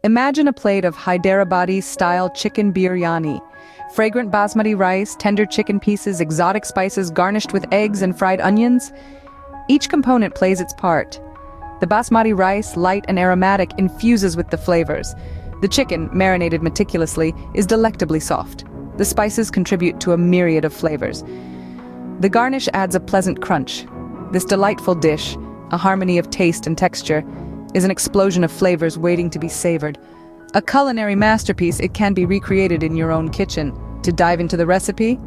Imagine a plate of Hyderabadi-style chicken biryani. Fragrant basmati rice, tender chicken pieces, exotic spices garnished with eggs and fried onions. Each component plays its part. The basmati rice, light and aromatic, infuses with the flavors. The chicken, marinated meticulously, is delectably soft. The spices contribute to a myriad of flavors. The garnish adds a pleasant crunch. This delightful dish, a harmony of taste and texture, is an explosion of flavors waiting to be savored. A culinary masterpiece, it can be recreated in your own kitchen. To dive into the recipe?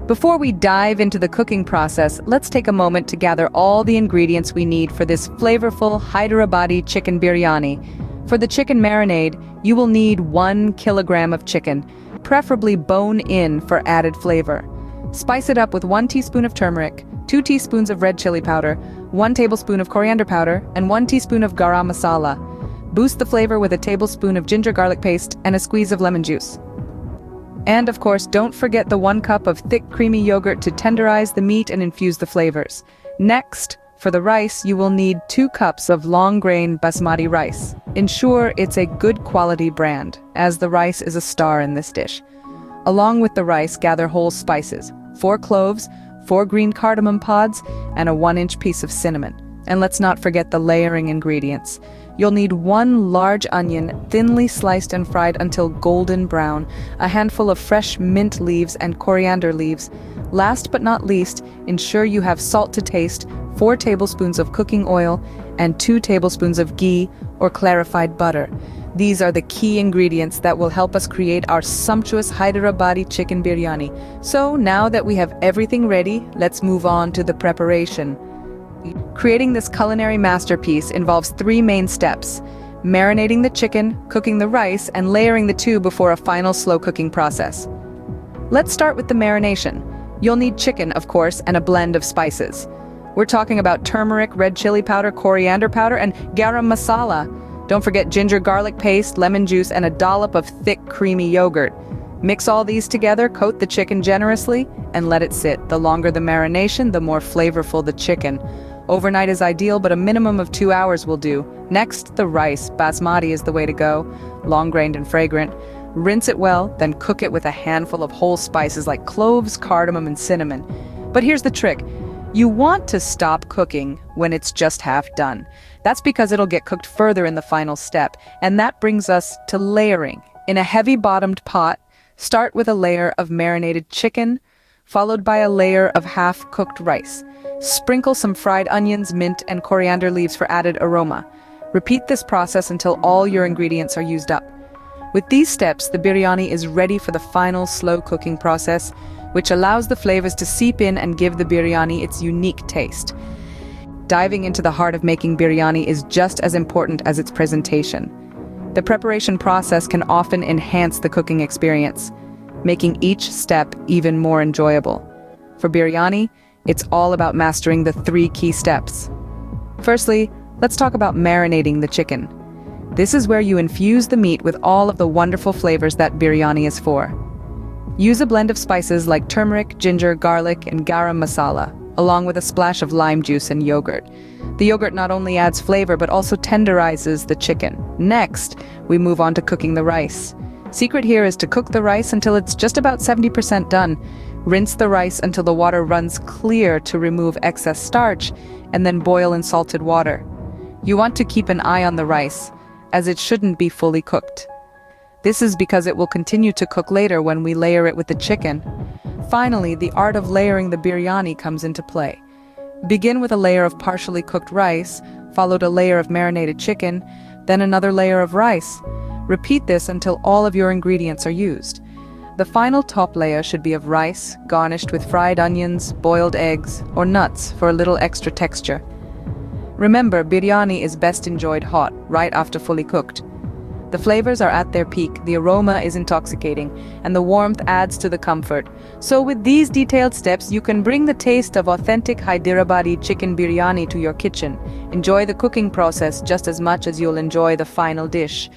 Before we dive into the cooking process, let's take a moment to gather all the ingredients we need for this flavorful Hyderabadi chicken biryani. For the chicken marinade, you will need 1 kilogram of chicken, preferably bone-in for added flavor. Spice it up with 1 teaspoon of turmeric, 2 teaspoons of red chili powder, 1 tablespoon of coriander powder, and 1 teaspoon of garam masala. Boost the flavor with a tablespoon of ginger garlic paste and a squeeze of lemon juice. And of course, don't forget the 1 cup of thick creamy yogurt to tenderize the meat and infuse the flavors. Next, for the rice, you will need 2 cups of long-grain basmati rice. Ensure it's a good quality brand, as the rice is a star in this dish. Along with the rice, gather whole spices, 4 cloves, 4 green cardamom pods, and a 1-inch piece of cinnamon. And let's not forget the layering ingredients. You'll need 1 large onion, thinly sliced and fried until golden brown, a handful of fresh mint leaves and coriander leaves. Last but not least, ensure you have salt to taste, 4 tablespoons of cooking oil, and 2 tablespoons of ghee or clarified butter. These are the key ingredients that will help us create our sumptuous Hyderabadi chicken biryani. So now that we have everything ready, let's move on to the preparation. Creating this culinary masterpiece involves 3 main steps: marinating the chicken, cooking the rice, and layering the two before a final slow cooking process. Let's start with the marination. You'll need chicken, of course, and a blend of spices. We're talking about turmeric, red chili powder, coriander powder, and garam masala. Don't forget ginger garlic paste, lemon juice, and a dollop of thick creamy yogurt. Mix all these together, coat the chicken generously, and let it sit. The longer the marination, the more flavorful the chicken. Overnight is ideal, but a minimum of 2 hours will do. Next, the rice. Basmati is the way to go, long-grained and fragrant. Rinse it well, then cook it with a handful of whole spices like cloves, cardamom, and cinnamon. But here's the trick. You want to stop cooking when it's just half done. That's because it'll get cooked further in the final step. And that brings us to layering. In a heavy-bottomed pot, start with a layer of marinated chicken, followed by a layer of half-cooked rice. Sprinkle some fried onions, mint, and coriander leaves for added aroma. Repeat this process until all your ingredients are used up. With these steps, the biryani is ready for the final slow cooking process, which allows the flavors to seep in and give the biryani its unique taste. Diving into the heart of making biryani is just as important as its presentation. The preparation process can often enhance the cooking experience, making each step even more enjoyable. For biryani, it's all about mastering the 3 key steps. Firstly, let's talk about marinating the chicken. This is where you infuse the meat with all of the wonderful flavors that biryani is for. Use a blend of spices like turmeric, ginger, garlic, and garam masala, along with a splash of lime juice and yogurt. The yogurt not only adds flavor but also tenderizes the chicken. Next, we move on to cooking the rice. Secret here is to cook the rice until it's just about 70% done. Rinse the rice until the water runs clear to remove excess starch, and then boil in salted water. You want to keep an eye on the rice, as it shouldn't be fully cooked. This is because it will continue to cook later when we layer it with the chicken. Finally, the art of layering the biryani comes into play. Begin with a layer of partially cooked rice, followed a layer of marinated chicken, then another layer of rice. Repeat this until all of your ingredients are used. The final top layer should be of rice, garnished with fried onions, boiled eggs, or nuts for a little extra texture. Remember, biryani is best enjoyed hot, right after fully cooked. The flavors are at their peak, the aroma is intoxicating, and the warmth adds to the comfort. So with these detailed steps, you can bring the taste of authentic Hyderabadi chicken biryani to your kitchen. Enjoy the cooking process just as much as you'll enjoy the final dish.